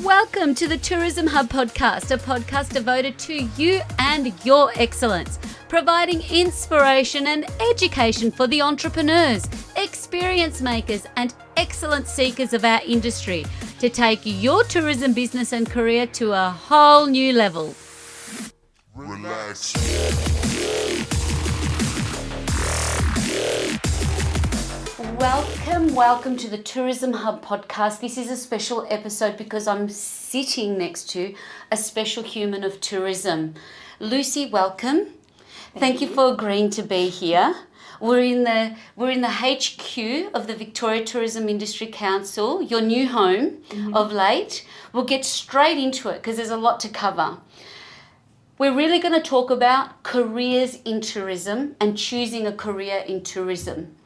Welcome to the Tourism Hub podcast, a podcast devoted to you and your excellence, providing inspiration and education for the entrepreneurs, experience makers, and excellence seekers of our industry to take your tourism business and career to a whole new level. Relax. Welcome to the Tourism Hub podcast. This is a special episode because I'm sitting next to a special human of tourism. Lucy, welcome. Thank you for agreeing to be here. We're in the HQ of the Victoria Tourism Industry Council, your new home of late. We'll get straight into it because there's a lot to cover. We're really going to talk about careers in tourism and choosing a career in tourism.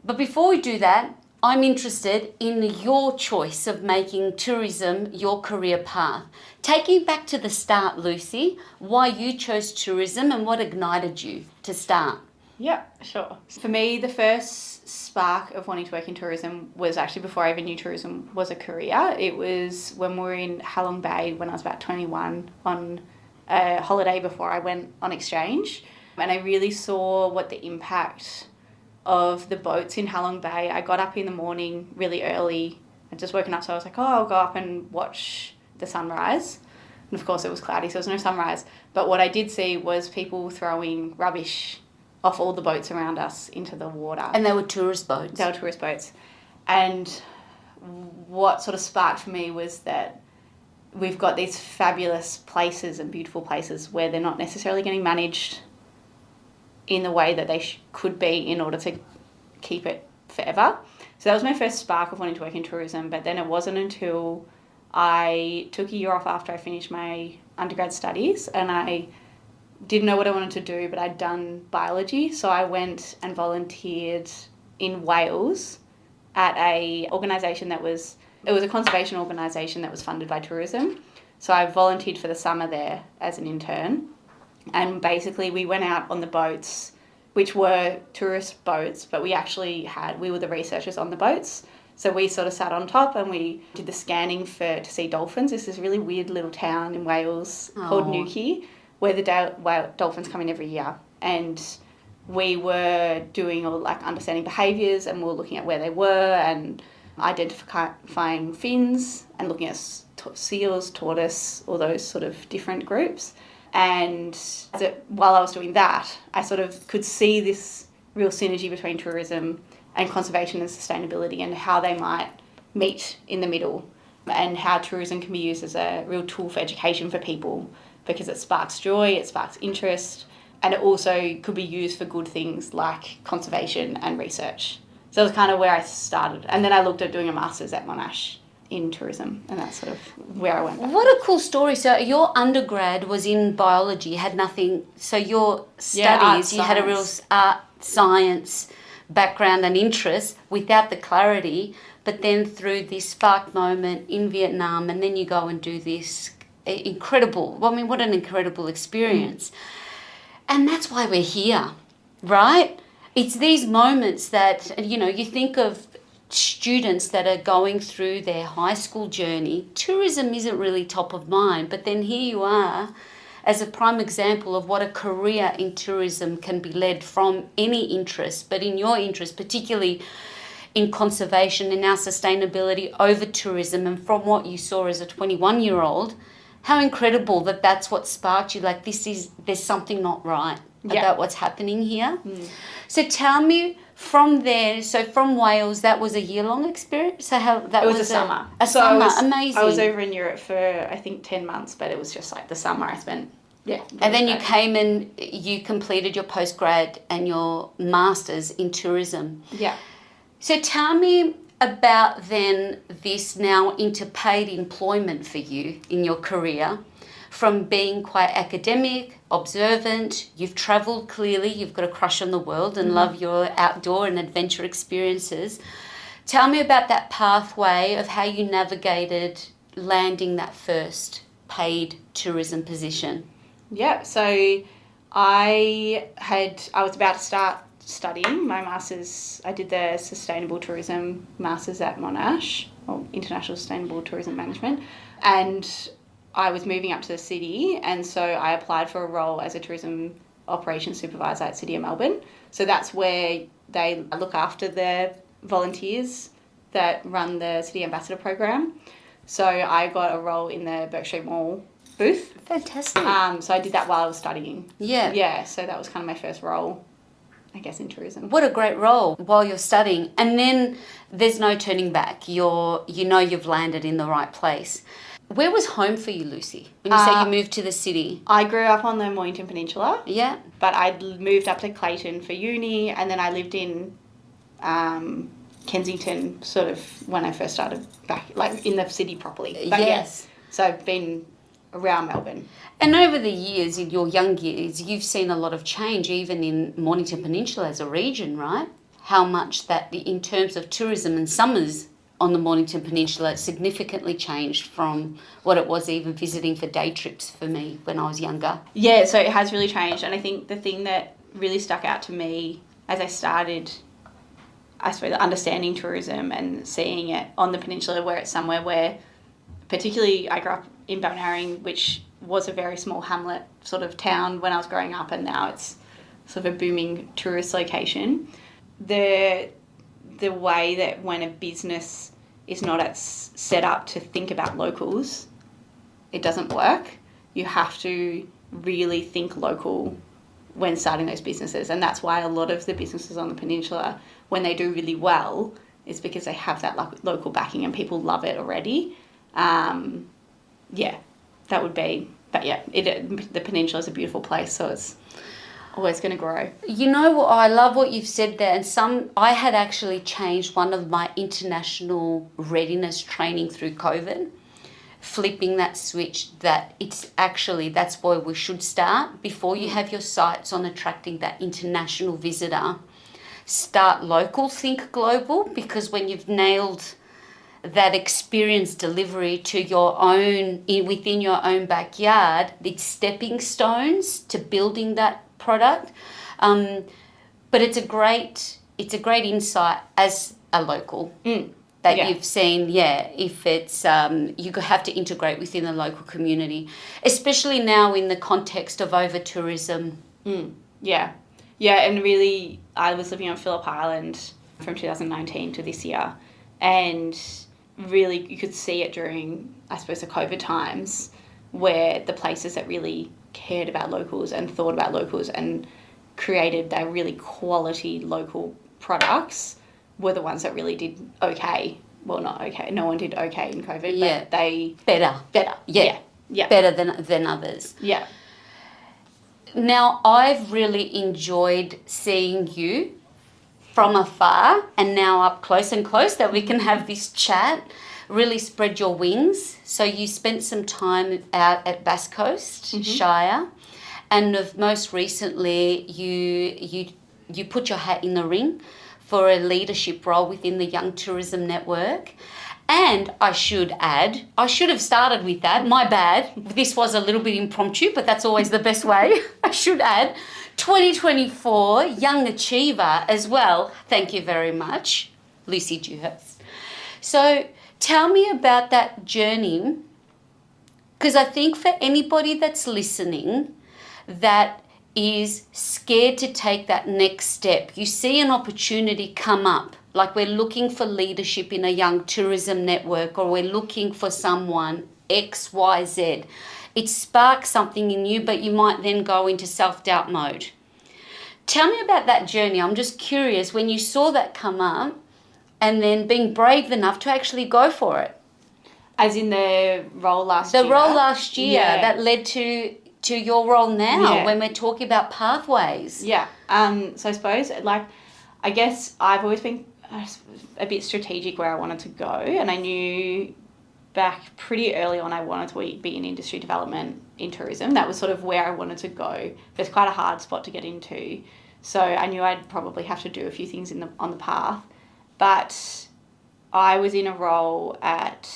But before we do that, I'm interested in your choice of making tourism your career path. Taking back to the start, Lucy, why you chose tourism and what ignited you to start? Yeah, sure. For me, the first spark of wanting to work in tourism was actually before I even knew tourism was a career. It was when we were in Halong Bay when I was about 21 on a holiday before I went on exchange. And I really saw what the impact of the boats in Halong Bay. I got up in the morning really early. I'd just woken up, so I was like, I'll go up and watch the sunrise. And of course it was cloudy, so there was no sunrise. But what I did see was people throwing rubbish off all the boats around us into the water. And they were tourist boats? They were tourist boats. And what sort of sparked for me was that we've got these fabulous places and beautiful places where they're not necessarily getting managed in the way that they could be in order to keep it forever. So that was my first spark of wanting to work in tourism. But then it wasn't until I took a year off after I finished my undergrad studies and I didn't know what I wanted to do, but I'd done biology. So I went and volunteered in Wales at a organisation it was a conservation organisation that was funded by tourism. So I volunteered for the summer there as an intern. And basically we went out on the boats, which were tourist boats, but we were the researchers on the boats. So we sort of sat on top and we did the scanning to see dolphins. This is a really weird little town in Wales called Newquay, where the dolphins come in every year. And we were doing understanding behaviours, and we were looking at where they were and identifying fins and looking at seals, tortoise, all those sort of different groups. And while I was doing that, I sort of could see this real synergy between tourism and conservation and sustainability and how they might meet in the middle, and how tourism can be used as a real tool for education for people because it sparks joy, it sparks interest, and it also could be used for good things like conservation and research. So that was kind of where I started. And then I looked at doing a master's at Monash in tourism, and that's sort of where I went back. What a cool story. So your undergrad was in biology, you had nothing, so your studies, you had a real art science background and interest without the clarity, but then through this spark moment in Vietnam, and then you go and do this incredible, what an incredible experience. And that's why we're here, right? It's these moments that, you think of students that are going through their high school journey. Tourism isn't really top of mind, but then here you are as a prime example of what a career in tourism can be led from any interest, but in your interest, particularly in conservation and now sustainability over tourism. And from what you saw as a 21-year-old, how incredible that that's what sparked you. There's something not right about what's happening here. So tell me, from there, so from Wales, that was a year-long experience? So how that it was a summer. Amazing. I was over in Europe for, I think, 10 months, but it was just the summer I spent. Yeah. And then you came and you completed your postgrad and your master's in tourism. Yeah. So tell me about then this now into paid employment for you in your career, from being quite academic, observant, you've travelled clearly, you've got a crush on the world and love your outdoor and adventure experiences. Tell me about that pathway of how you navigated landing that first paid tourism position. Yeah, so I was about to start studying my master's. I did the Sustainable Tourism Masters at Monash, or International Sustainable Tourism Management, and I was moving up to the city, and so I applied for a role as a Tourism Operations Supervisor at City of Melbourne. So that's where they look after the volunteers that run the City Ambassador program. So I got a role in the Berkshire Mall booth. Fantastic. So I did that while I was studying. Yeah. Yeah, so that was kind of my first role, I guess, in tourism. What a great role while you're studying. And then there's no turning back. You've landed in the right place. Where was home for you, Lucy, when you say you moved to the city? I grew up on the Mornington Peninsula. Yeah. But I moved up to Clayton for uni, and then I lived in Kensington sort of when I first started back, like in the city properly. But yes. So I've been around Melbourne. And over the years, in your young years, you've seen a lot of change, even in Mornington Peninsula as a region, right? How much that, in terms of tourism and summers on the Mornington Peninsula, significantly changed from what it was even visiting for day trips for me when I was younger. Yeah, so it has really changed. And I think the thing that really stuck out to me as I started, I suppose, understanding tourism and seeing it on the peninsula, where it's somewhere where, particularly I grew up in Balnarring, which was a very small hamlet sort of town when I was growing up, and now it's sort of a booming tourist location. The way that when a business is not set up to think about locals, it doesn't work. You have to really think local when starting those businesses, and that's why a lot of the businesses on the peninsula, when they do really well, is because they have that local backing and people love it already. That would be. But yeah, the peninsula is a beautiful place, so it's always going to grow. You know what? I love what you've said there. And I had actually changed one of my international readiness training through COVID, flipping that switch that that's where we should start. Before you have your sights on attracting that international visitor, start local, think global, because when you've nailed that experience delivery to your own, within your own backyard, it's stepping stones to building that product. But it's a great insight as a local that you've seen. If it's you have to integrate within the local community, especially now in the context of over tourism. And really I was living on Phillip Island from 2019 to this year, and really you could see it during, I suppose, the COVID times, where the places that really cared about locals and thought about locals and created their really quality local products were the ones that really did okay. Well, not okay. No one did okay in COVID, but they... Better. Yeah. Better than others. Yeah. Now, I've really enjoyed seeing you from afar and now up close and close that we can have this chat, really spread your wings. So you spent some time out at Bass Coast Shire, and most recently you put your hat in the ring for a leadership role within the Young Tourism Network. And I should add, I should have started with that, my bad. This was a little bit impromptu, but that's always the best way. I should add 2024 Young Achiever as well. Thank you very much, Lucy Dewhurst. So tell me about that journey, because I think for anybody that's listening that is scared to take that next step, you see an opportunity come up, like we're looking for leadership in a young tourism network, or we're looking for someone X, Y, Z. It sparks something in you, but you might then go into self-doubt mode. Tell me about that journey. I'm just curious, when you saw that come up and then being brave enough to actually go for it. As in the role last year? The role last year that led to your role now when we're talking about pathways. Yeah. So I suppose, I guess I've always been a bit strategic where I wanted to go, and I knew back pretty early on I wanted to be in industry development in tourism. That was sort of where I wanted to go. But it's quite a hard spot to get into. So I knew I'd probably have to do a few things on the path. But I was in a role at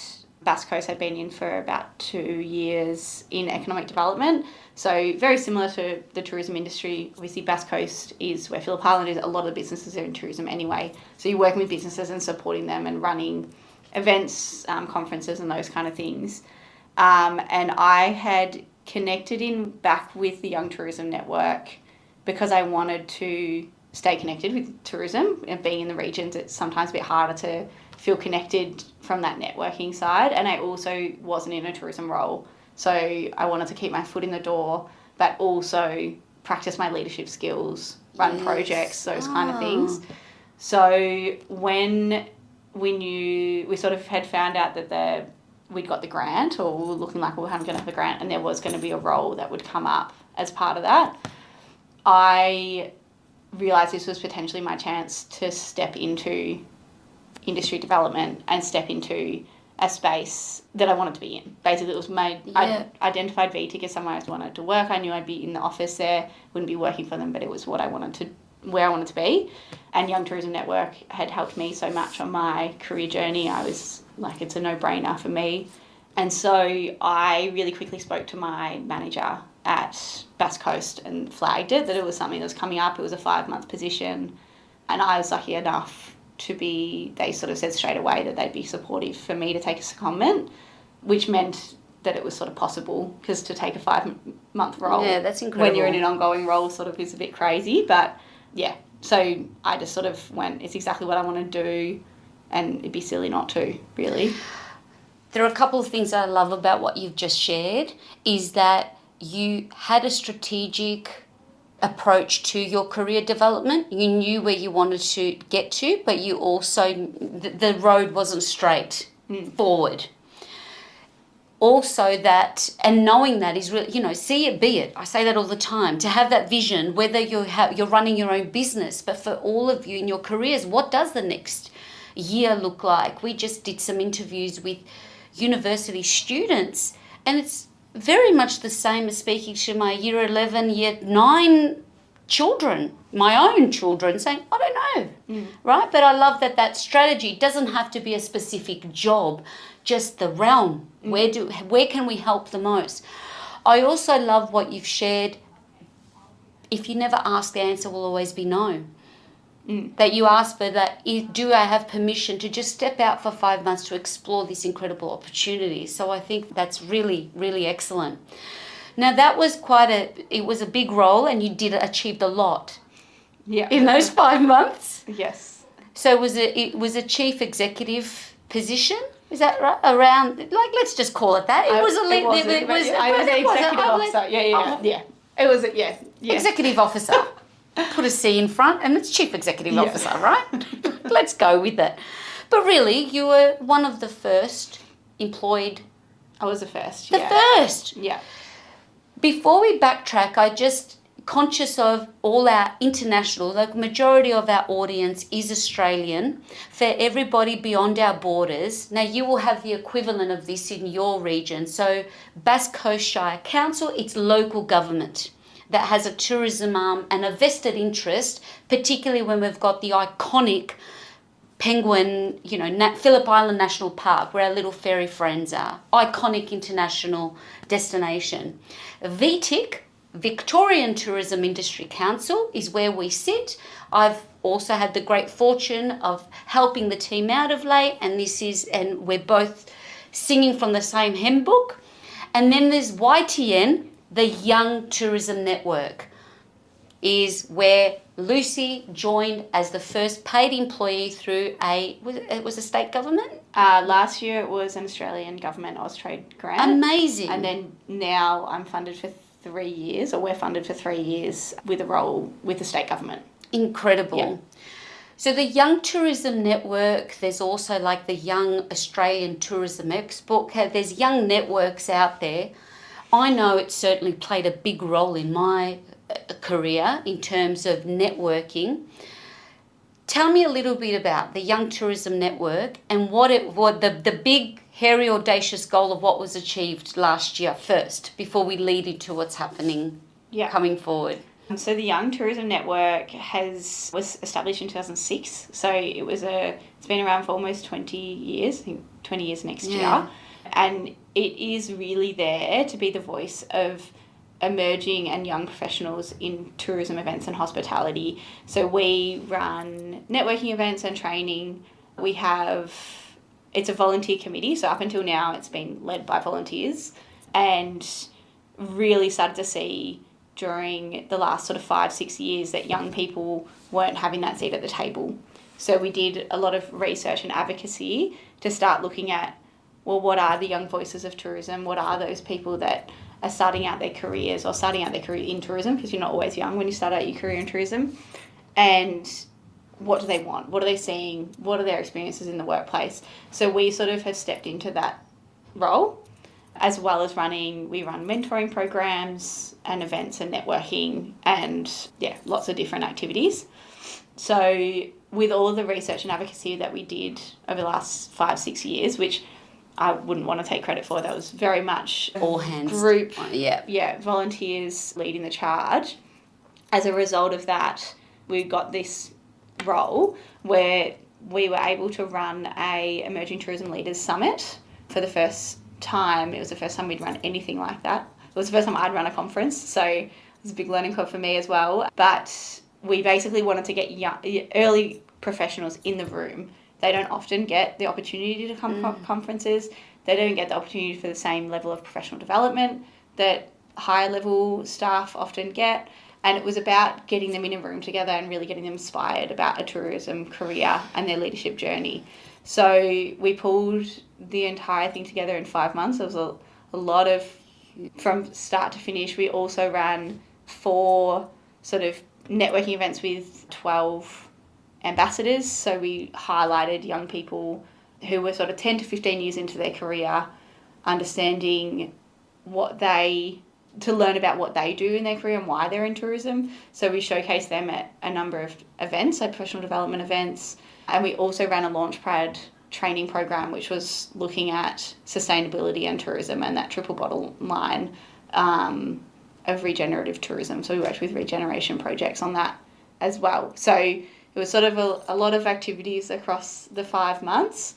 Bass Coast had been in for about 2 years in economic development. So very similar to the tourism industry. Obviously, Bass Coast is where Phillip Island is. A lot of the businesses are in tourism anyway. So you're working with businesses and supporting them and running events, conferences and those kind of things. And I had connected back with the Young Tourism Network because I wanted to stay connected with tourism. And being in the regions, it's sometimes a bit harder to feel connected from that networking side. And I also wasn't in a tourism role. So I wanted to keep my foot in the door, but also practice my leadership skills, run projects, those kind of things. So when we sort of had found out that we'd got the grant, or we were looking like we were going to have the grant, and there was going to be a role that would come up as part of that, I realised this was potentially my chance to step into industry development and step into a space that I wanted to be in. Basically, it was I identified VTIC as somewhere I wanted to work. I knew I'd be in the office there, wouldn't be working for them, but it was where I wanted to be. And Young Tourism Network had helped me so much on my career journey. I was like, it's a no-brainer for me. And so I really quickly spoke to my manager at Bass Coast and flagged it, that it was something that was coming up. It was a 5-month position. And I was lucky enough they sort of said straight away that they'd be supportive for me to take a secondment, which meant that it was sort of possible, because to take a 5-month role, that's incredible, when you're in an ongoing role, sort of is a bit crazy. But yeah, so I just sort of went, it's exactly what I want to do, and it'd be silly not to, really. There are a couple of things that I love about what you've just shared, is that you had a strategic approach to your career development. You knew where you wanted to get to, but you also, the road wasn't straight forward. Also that, and knowing that is really, see it, be it. I say that all the time, to have that vision, whether you're running your own business, but for all of you in your careers, what does the next year look like? We just did some interviews with university students, and it's very much the same as speaking to my year 11, year 9 children, my own children, saying, I don't know, right? But I love that strategy doesn't have to be a specific job, just the realm. Where can we help the most? I also love what you've shared. If you never ask, the answer will always be no. That you ask for that, do I have permission to just step out for 5 months to explore this incredible opportunity? So I think that's really, really excellent. Now that was it was a big role, and you achieved a lot in those 5 months. Yes. So it was a chief executive position? Is that right? Around, let's just call it that. I was an executive officer. Yeah. It was, yeah. Executive officer. Put a C in front and it's chief executive officer, right? Let's go with it. But really, you were one of the first employed. I was the first, The first. Yeah. Before we backtrack, I just conscious of all our international, the majority of our audience is Australian. For everybody beyond our borders, now you will have the equivalent of this in your region. So Bass Coast Shire Council, it's local government that has a tourism arm and a vested interest, particularly when we've got the iconic Penguin, Phillip Island National Park, where our little fairy friends are. Iconic international destination. VTIC, Victorian Tourism Industry Council, is where we sit. I've also had the great fortune of helping the team out of late, and we're both singing from the same hymn book. And then there's YTN, the Young Tourism Network, is where Lucy joined as the first paid employee through it was a state government? Last year it was an Australian government Austrade grant. Amazing. And then now I'm funded for 3 years, or we're funded for 3 years with a role with the state government. Incredible. Yeah. So the Young Tourism Network, there's also like the Young Australian Tourism Export. There's young networks out there. I know it certainly played a big role in my career in terms of networking. Tell me a little bit about the Young Tourism Network and what the big, hairy, audacious goal of what was achieved last year first, before we lead into what's happening coming forward. So the Young Tourism Network was established in 2006. So it's been around for almost 20 years. I think 20 years next year. And it is really there to be the voice of emerging and young professionals in tourism events and hospitality. So we run networking events and training. It's a volunteer committee, so up until now it's been led by volunteers, and really started to see during the last sort of 5-6 years that young people weren't having that seat at the table. So we did a lot of research and advocacy to start looking at, well, what are the young voices of tourism? What are those people that are starting out their careers or starting out their career in tourism, because you're not always young when you start out your career in tourism, and what do they want? What are they seeing? What are their experiences in the workplace? So we sort of have stepped into that role, as well as we run mentoring programs and events and networking and, lots of different activities. So with all of the research and advocacy that we did over the last 5-6 years, which I wouldn't want to take credit for, that was very much all hands group, volunteers leading the charge. As a result of that, we got this role where we were able to run a Emerging Tourism Leaders Summit for the first time. It was the first time we'd run anything like that. It was the first time I'd run a conference, so it was a big learning curve for me as well. But we basically wanted to get early professionals in the room. They don't often get the opportunity to come to conferences. They don't get the opportunity for the same level of professional development that higher level staff often get. And it was about getting them in a room together and really getting them inspired about a tourism career and their leadership journey. So we pulled the entire thing together in 5 months. There was a lot of, from start to finish. We also ran 4 sort of networking events with 12 ambassadors. So we highlighted young people who were sort of 10 to 15 years into their career, understanding to learn about what they do in their career and why they're in tourism. So we showcased them at a number of events, like professional development events. And we also ran a Launchpad training program, which was looking at sustainability and tourism and that triple bottom line of regenerative tourism. So we worked with regeneration projects on that as well. So it was sort of a lot of activities across the 5 months.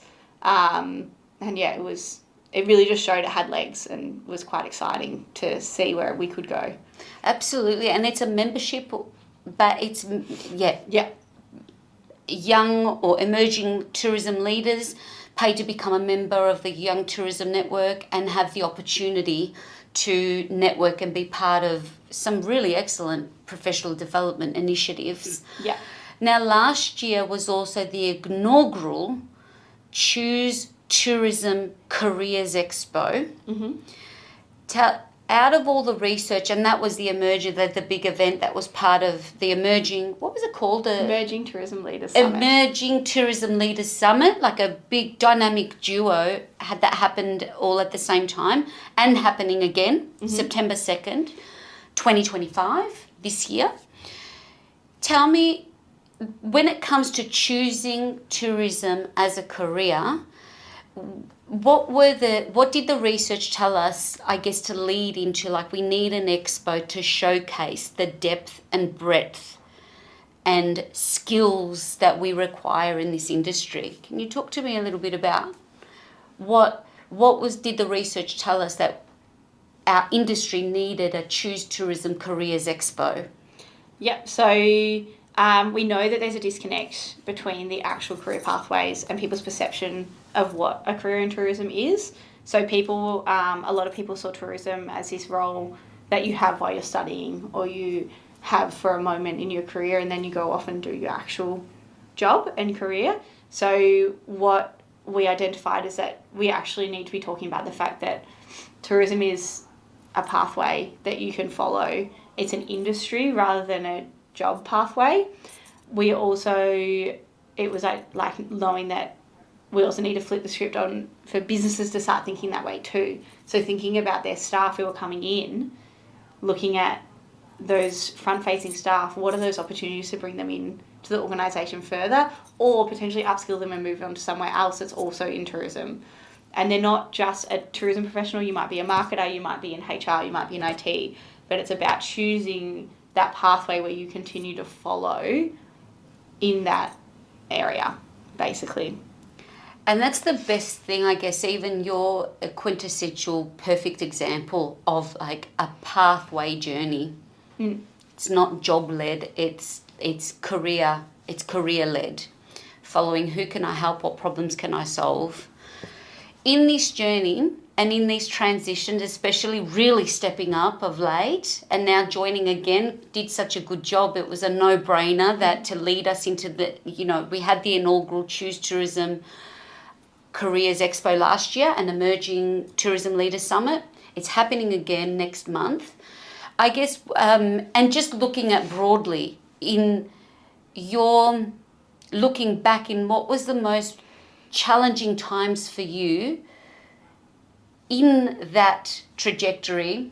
It really just showed it had legs and was quite exciting to see where we could go. Absolutely. And it's a membership, but it's, young or emerging tourism leaders pay to become a member of the Young Tourism Network and have the opportunity to network and be part of some really excellent professional development initiatives. Yeah. Now, last year was also the inaugural Choose Tourism Careers Expo. Mm-hmm. Out of all the research, and that was the big event that was part of the what was it called? Emerging Tourism Leaders Summit. Emerging Tourism Leaders Summit, like a big dynamic duo, had that happened all at the same time and happening again, September 2nd, 2025, this year. Tell me, when it comes to choosing tourism as a career, what did the research tell us, I guess, to lead into, like, we need an expo to showcase the depth and breadth and skills that we require in this industry? Can you talk to me a little bit about did the research tell us that our industry needed a Choose Tourism Careers Expo? Yep, so we know that there's a disconnect between the actual career pathways and people's perception of what a career in tourism is. So a lot of people saw tourism as this role that you have while you're studying, or you have for a moment in your career, and then you go off and do your actual job and career. So what we identified is that we actually need to be talking about the fact that tourism is a pathway that you can follow. It's an industry rather than a job pathway. It was like knowing that we also need to flip the script on for businesses to start thinking that way too. So thinking about their staff who are coming in, looking at those front-facing staff, what are those opportunities to bring them in to the organisation further, or potentially upskill them and move on to somewhere else that's also in tourism. And they're not just a tourism professional. You might be a marketer, you might be in HR, you might be in IT, but it's about choosing that pathway where you continue to follow in that area, basically. And that's the best thing, I guess. Even you're a quintessential perfect example of like a pathway journey. It's not job led, it's career led, following who can I help, what problems can I solve. In this journey and in these transitions, especially really stepping up of late and now joining again, did such a good job. It was a no-brainer that to lead us into the, we had the inaugural Choose Tourism Careers Expo last year and Emerging Tourism Leaders Summit. It's happening again next month. I guess, and just looking at broadly, in your looking back in what was the most challenging times for you in that trajectory,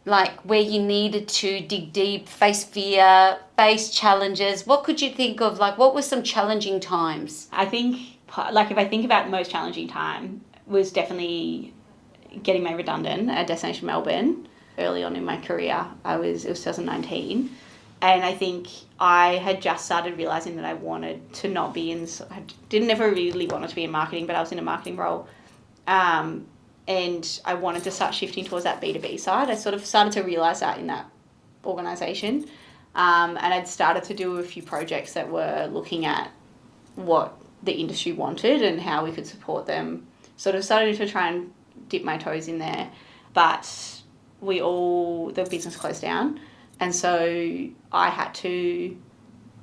like where you needed to dig deep, face fear, face challenges, what could you think of, like what were some challenging times? I think, like if I think about the most challenging time, was definitely getting made redundant at Destination Melbourne. Early on in my career, it was 2019, and I think I had just started realising that I wanted to not be in, I didn't ever really want to be in marketing, but I was in a marketing role, and I wanted to start shifting towards that B2B side. I sort of started to realise that in that organisation, and I'd started to do a few projects that were looking at what the industry wanted and how we could support them. Sort of started to try and dip my toes in there, but the business closed down, and so I had to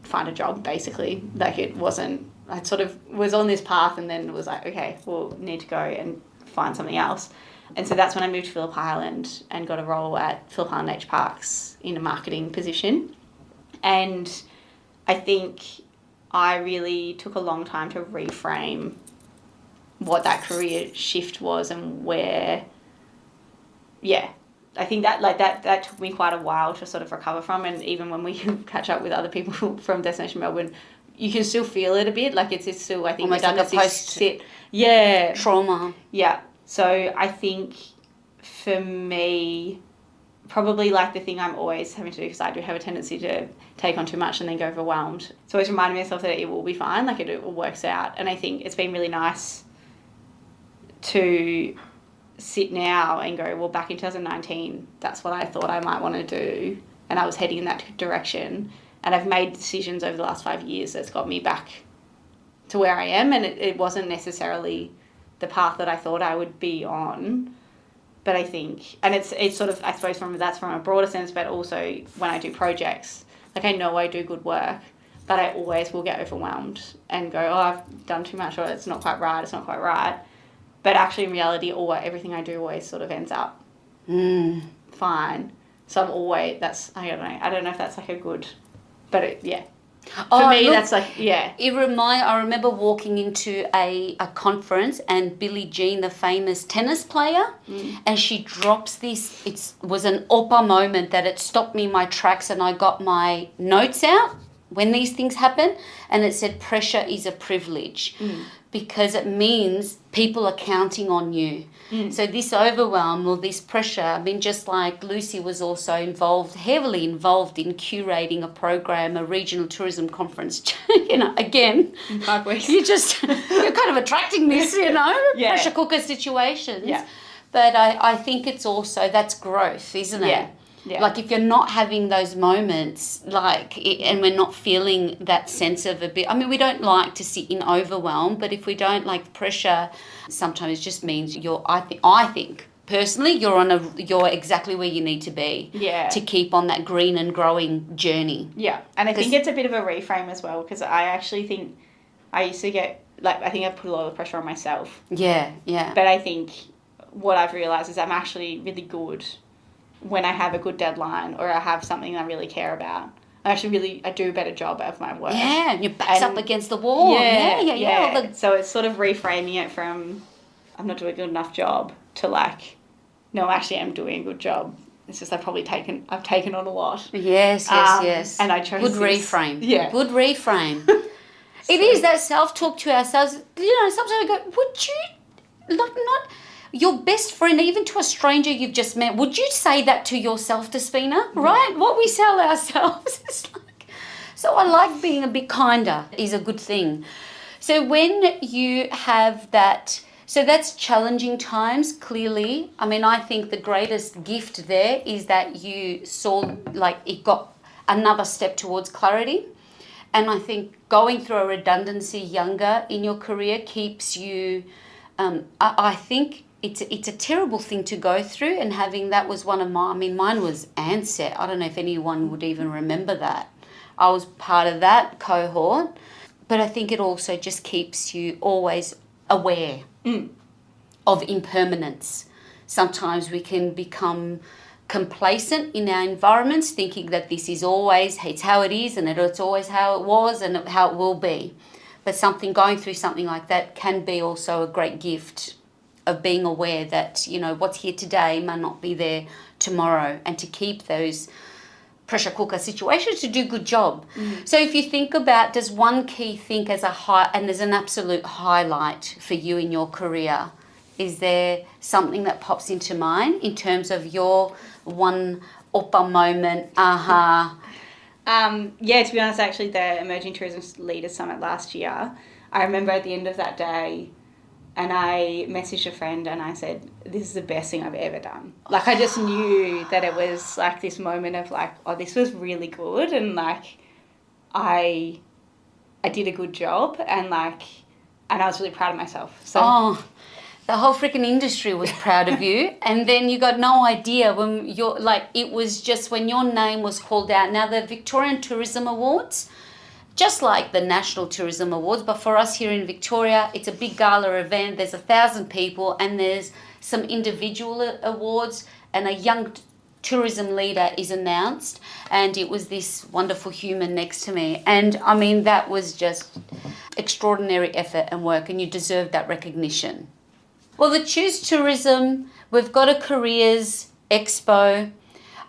find a job, basically. Like I sort of was on this path and then was like, okay, we'll need to go and find something else. And so that's when I moved to Phillip Island and got a role at Phillip Island Nature Parks in a marketing position. And I think I really took a long time to reframe what that career shift was and where, I think that took me quite a while to sort of recover from. And even when we catch up with other people from Destination Melbourne, you can still feel it a bit. Like it's still, I think, almost like a post trauma. Yeah. So I think for me, probably like the thing I'm always having to do, because I do have a tendency to take on too much and then get overwhelmed. So always reminding myself that it will be fine, like it all works out. And I think it's been really nice to sit now and go, well, back in 2019, that's what I thought I might want to do, and I was heading in that direction, and I've made decisions over the last 5 years that's got me back to where I am, and it wasn't necessarily the path that I thought I would be on, but I think, and it's sort of, I suppose that's from a broader sense, but also when I do projects, like I know I do good work, but I always will get overwhelmed and go, oh, I've done too much, or it's not quite right. But actually, in reality, everything I do always sort of ends up fine. So I'm always, I don't know if that's like a good, but For me, that's like, I remember walking into a conference and Billie Jean, the famous tennis player, and she drops this, it was an Opa moment that it stopped me in my tracks, and I got my notes out when these things happen, and it said pressure is a privilege. Because it means people are counting on you. So this overwhelm or this pressure, I mean, just like Lucy was also heavily involved in curating a program, a regional tourism conference, again, in 5 weeks. you're kind of attracting this, pressure cooker situations. Yeah. But I think it's also, that's growth, isn't it? Yeah. Like if you're not having those moments, and we're not feeling that sense of a bit, I mean, we don't like to sit in overwhelm, but if we don't like pressure, sometimes it just means I think personally, you're exactly where you need to be. Yeah. To keep on that green and growing journey. Yeah. And I think it's a bit of a reframe as well, because I actually think I used to get, I think I put a lot of pressure on myself. Yeah. But I think what I've realised is I'm actually really good when I have a good deadline or I have something I really care about. I do a better job of my work. Yeah, and your back's up against the wall. Yeah. So it's sort of reframing it from I'm not doing a good enough job to no, actually I'm doing a good job. It's just I've taken on a lot. Yes. And I chose good reframe. Yeah. Good reframe. It is that self-talk to ourselves. Sometimes we go, would you not your best friend, even to a stranger you've just met, would you say that to yourself, Despina? Right? What we tell ourselves. So I like being a bit kinder is a good thing. So when you have that, so that's challenging times, clearly. I mean, I think the greatest gift there is that you saw, like, it got another step towards clarity. And I think going through a redundancy younger in your career keeps you, I think it's a terrible thing to go through, and having that was one of mine was Ansett. I don't know if anyone would even remember that. I was part of that cohort, but I think it also just keeps you always aware of impermanence. Sometimes we can become complacent in our environments, thinking that this is always, it's how it is, and it's always how it was and how it will be. But going through something like that can be also a great gift of being aware that, you know, what's here today may not be there tomorrow, and to keep those pressure cooker situations to do a good job. So if you think about, does one key think as as an absolute highlight for you in your career, is there something that pops into mind in terms of your one upper moment, aha? Yeah, to be honest, actually, the Emerging Tourism Leaders Summit last year, I remember at the end of that day, and I messaged a friend and I said, this is the best thing I've ever done. Like, I just knew that it was like this moment of like, oh, this was really good, and like I did a good job, and I was really proud of myself. So the whole freaking industry was proud of you, and then you got no idea when you're like, it was just when your name was called out. Now, the Victorian Tourism Awards, just like the National Tourism Awards, but for us here in Victoria, it's a big gala event. There's 1,000 people, and there's some individual awards, and a young tourism leader is announced, and it was this wonderful human next to me. And I mean, that was just extraordinary effort and work, and you deserve that recognition. Well, the Choose Tourism, we've got a careers expo.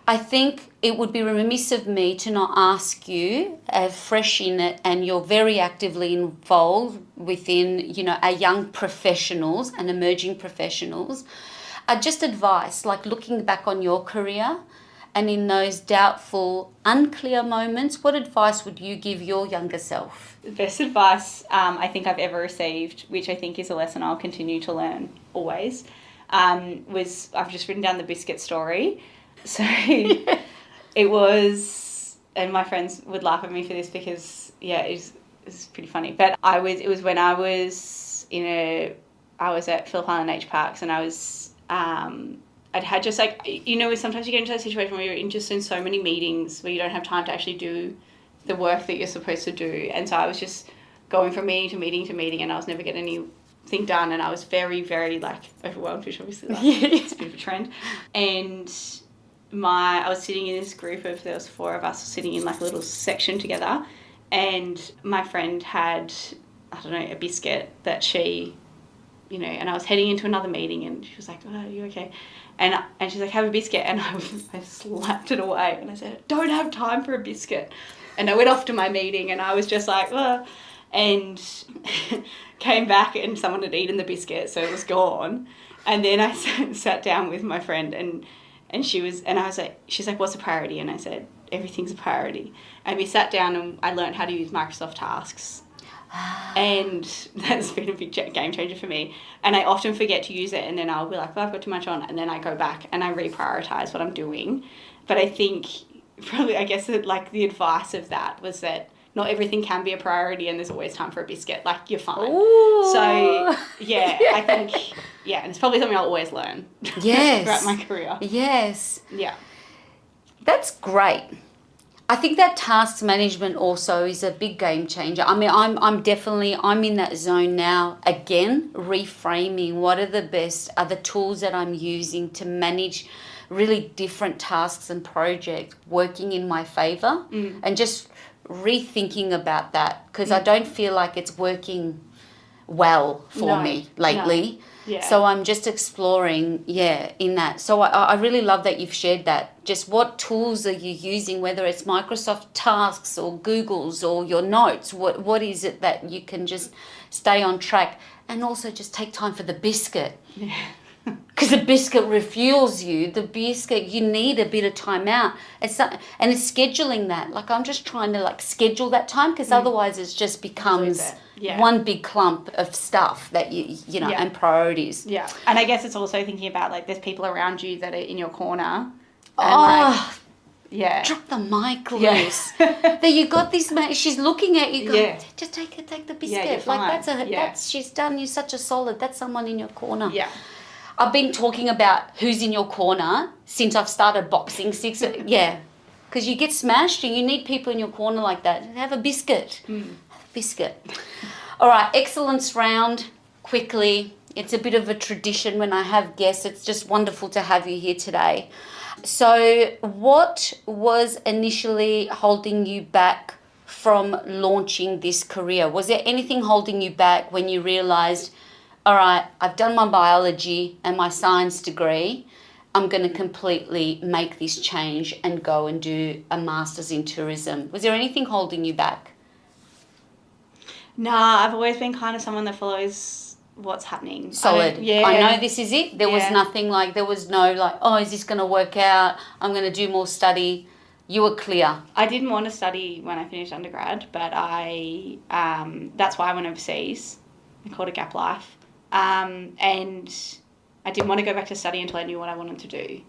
I think it would be remiss of me to not ask you, fresh in it, and you're very actively involved within, you know, our young professionals and emerging professionals, just advice, like looking back on your career and in those doubtful, unclear moments, what advice would you give your younger self? the best advice I think I've ever received, which I think is a lesson I'll continue to learn always, was I've just written down the Biscuit story. So it was, and my friends would laugh at me for this because, yeah, it's pretty funny. But it was when I was at Phillip Island Nature Parks, and I was, I'd had just like, sometimes you get into that situation where you're just in so many meetings where you don't have time to actually do the work that you're supposed to do. And so I was just going from meeting to meeting to meeting, and I was never getting anything done, and I was very, very overwhelmed, which obviously it's a bit of a trend. And I was sitting in this group there was 4 of us sitting in a little section together, and my friend had, a biscuit that she, and I was heading into another meeting, and she was like, "Oh, are you okay?" And she's like, "Have a biscuit." And I slapped it away, and I said, "Don't have time for a biscuit." And I went off to my meeting, and I was just like, "Ugh," and came back, and someone had eaten the biscuit, so it was gone. And then I sat down with my friend, and I was like, she's like, "What's a priority?" And I said, "Everything's a priority." And we sat down, and I learned how to use Microsoft Tasks. And that's been a big game changer for me. And I often forget to use it, and then I'll be like, I've got too much on, and then I go back and I reprioritize what I'm doing. But I think the advice of that was that not everything can be a priority, and there's always time for a biscuit. You're fine. Ooh. So, yeah, I think, and it's probably something I'll always learn throughout my career. Yes. Yeah. That's great. I think that task management also is a big game changer. I mean, I'm in that zone now again, reframing what are the tools that I'm using to manage really different tasks and projects working in my favor, and just rethinking about that, because I don't feel like it's working well for me lately. No. Yeah. So I'm just exploring, in that. So I really love that you've shared that. Just what tools are you using, whether it's Microsoft Tasks or Google's or your notes? What is it that you can just stay on track, and also just take time for the biscuit? Yeah. Because the biscuit refuels you. The biscuit, you need a bit of time out. And it's scheduling that. Like, I'm just trying to, like, schedule that time because otherwise it just becomes one big clump of stuff that, you know, and priorities. Yeah. And I guess it's also thinking about, like, there's people around you that are in your corner. And drop the mic, Luce. That you got this mate. She's looking at you. Going, just take the biscuit. You're fine. That's she's done you such a solid. That's someone in your corner. Yeah. I've been talking about who's in your corner since I've started boxing. Because you get smashed and you need people in your corner like that. Have a biscuit. Have a biscuit. All right, excellence round. Quickly, it's a bit of a tradition when I have guests. It's just wonderful to have you here today. So what was initially holding you back from launching this career? Was there anything holding you back when you realised, all right, I've done my biology and my science degree, I'm going to completely make this change and go and do a master's in tourism? Was there anything holding you back? Nah, I've always been kind of someone that follows what's happening. Solid. I know this is it. There was nothing like, there was no like, oh, is this going to work out? I'm going to do more study. You were clear. I didn't want to study when I finished undergrad, but that's why I went overseas. I called it gap life. And I didn't want to go back to study until I knew what I wanted to do.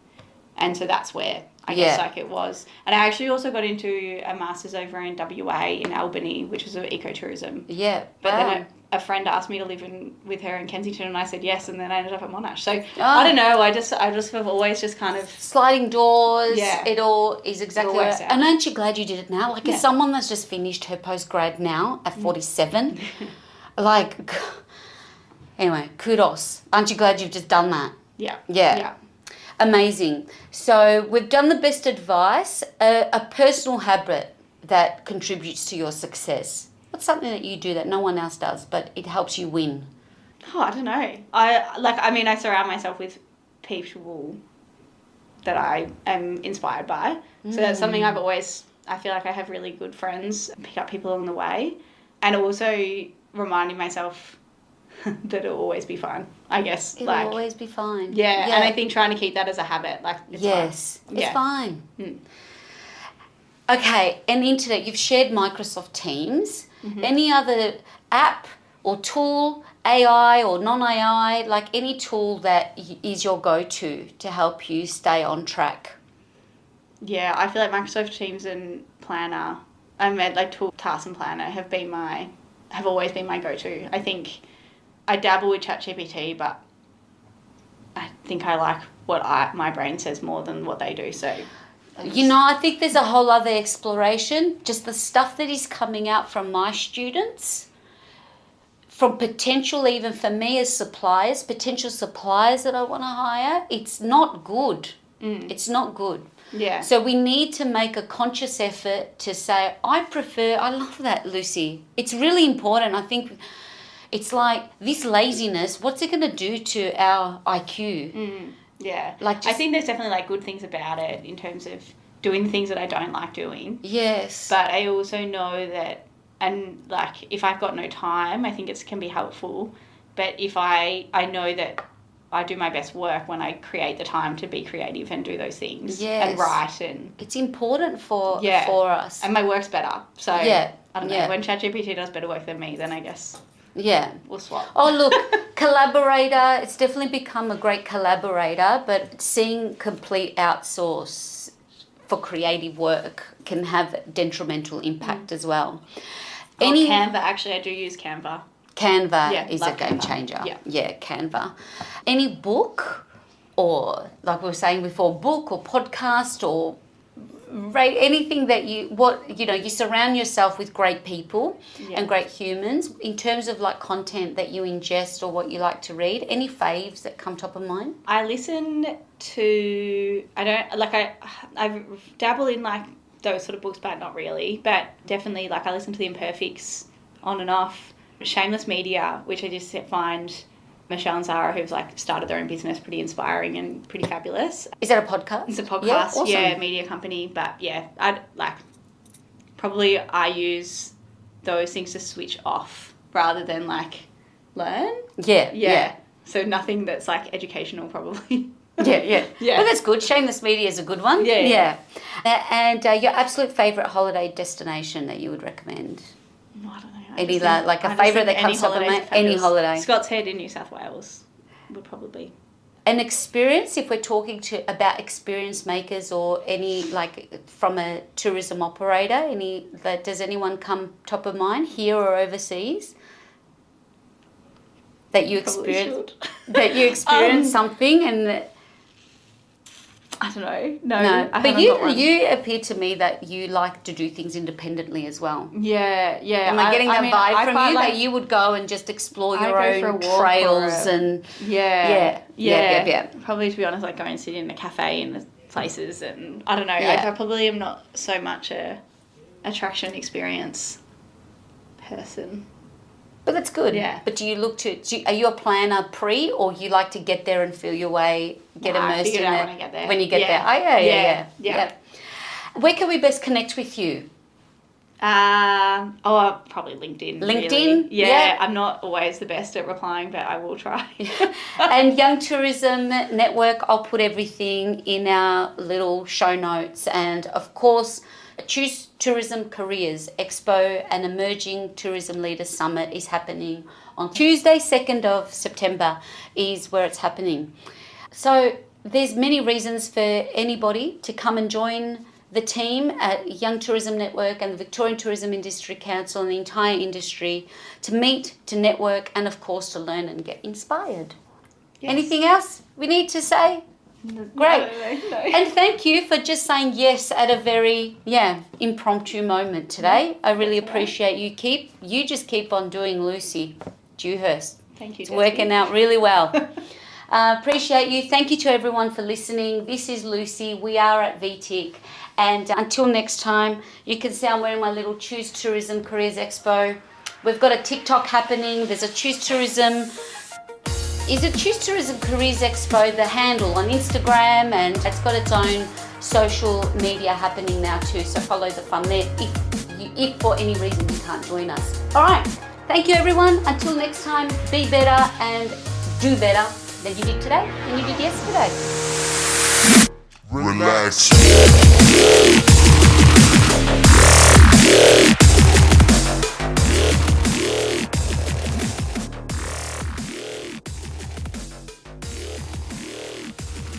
And so that's where I guess like it was. And I actually also got into a master's over in WA in Albany, which was of ecotourism. Yeah. But then a friend asked me to live with her in Kensington and I said yes, and then I ended up at Monash. So I don't know, I just have always just kind of sliding doors. It all is exactly right. And aren't you glad you did it now? Like as someone that's just finished her postgrad now at 47, like anyway, kudos. Aren't you glad you've just done that? Yeah. Amazing. So we've done the best advice, a personal habit that contributes to your success. What's something that you do that no one else does, but it helps you win? Oh, I don't know. I surround myself with people that I am inspired by. So that's something I feel like I have really good friends, pick up people along the way, and also reminding myself that it'll always be fine, I guess. It'll always be fine. Yeah, and I think trying to keep that as a habit, like, it's fine. It's fine. Okay, and internet, you've shared Microsoft Teams. Any other app or tool, AI or non-AI, like any tool that is your go-to to help you stay on track? Yeah, I feel like Microsoft Teams and Planner, Task and Planner have always been my go-to. I think I dabble with ChatGPT, but I think I like what my brain says more than what they do. So, I think there's a whole other exploration. Just the stuff that is coming out from my students, from potential even for me as potential suppliers that I want to hire, it's not good. It's not good. Yeah. So we need to make a conscious effort to say, I love that, Lucy. It's really important. I think it's like this laziness, what's it going to do to our IQ? Yeah. I think there's definitely good things about it in terms of doing the things that I don't like doing. Yes. But I also know that, and if I've got no time, I think it can be helpful. But if I know that I do my best work when I create the time to be creative and do those things and write, and it's important for us. And my work's better. So I don't know, when ChatGPT does better work than me, then I guess we'll swap. Oh, look, collaborator, it's definitely become a great collaborator, but seeing complete outsource for creative work can have detrimental impact as well. Canva, actually, I do use Canva. Canva is a game changer. Yeah, Canva. Any book or, like we were saying before, book or podcast or anything that you surround yourself with great people and great humans in terms of content that you ingest or what you like to read. Any faves that come top of mind? I listen to, I dabble in those sort of books, but not really. But definitely I listen to The Imperfects on and off. Shameless Media, which I just find Michelle and Zara, who've started their own business, pretty inspiring and pretty fabulous. Is that a podcast? It's a podcast, yeah, awesome. Media company. But I use those things to switch off rather than learn. Yeah. So nothing that's like educational, probably. Yeah. But that's good. Shameless media is a good one. Yeah. And your absolute favourite holiday destination that you would recommend? I don't know. Any like a favourite that comes up in mind? Any holiday. Scott's Head in New South Wales would probably. An experience, if we're talking about experience makers or any, like from a tourism operator, does anyone come top of mind here or overseas that you experience something and I don't know. No. But you appear to me that you like to do things independently as well. Yeah. Am I getting that vibe from you that you would go and just explore your own trails and yeah. Probably, to be honest, like going and sitting in a cafe in the places, and I don't know. Yeah. I probably am not so much a attraction experience person. But that's good. Yeah. But do you are you a planner or you like to get there and feel your way, immersed in it when I get there? When you get there. Oh, yeah. Where can we best connect with you? Probably LinkedIn. LinkedIn? Really. Yeah. I'm not always the best at replying, but I will try. And Young Tourism Network, I'll put everything in our little show notes. And of course, Choose Tourism Careers Expo and Emerging Tourism Leaders Summit is happening on Tuesday, 2nd of September is where it's happening. So there's many reasons for anybody to come and join the team at Young Tourism Network and the Victorian Tourism Industry Council and the entire industry to meet, to network, and of course to learn and get inspired. Yes. Anything else we need to say? Great. No. And thank you for just saying yes at a very impromptu moment today. I really appreciate you just keep on doing Lucy Dewhurst. Thank you. It's working out really well. Appreciate you. Thank you to everyone for listening. This is Lucy. We are at VTIC. And until next time, you can see I'm wearing my little Choose Tourism Careers Expo. We've got a TikTok happening. There's a Choose Tourism. Is it Choose Tourism Careers Expo, the handle on Instagram, and it's got its own social media happening now too, so follow the fun there if for any reason you can't join us. All right, thank you everyone. Until next time, be better and do better than you did today, than you did yesterday. Relax.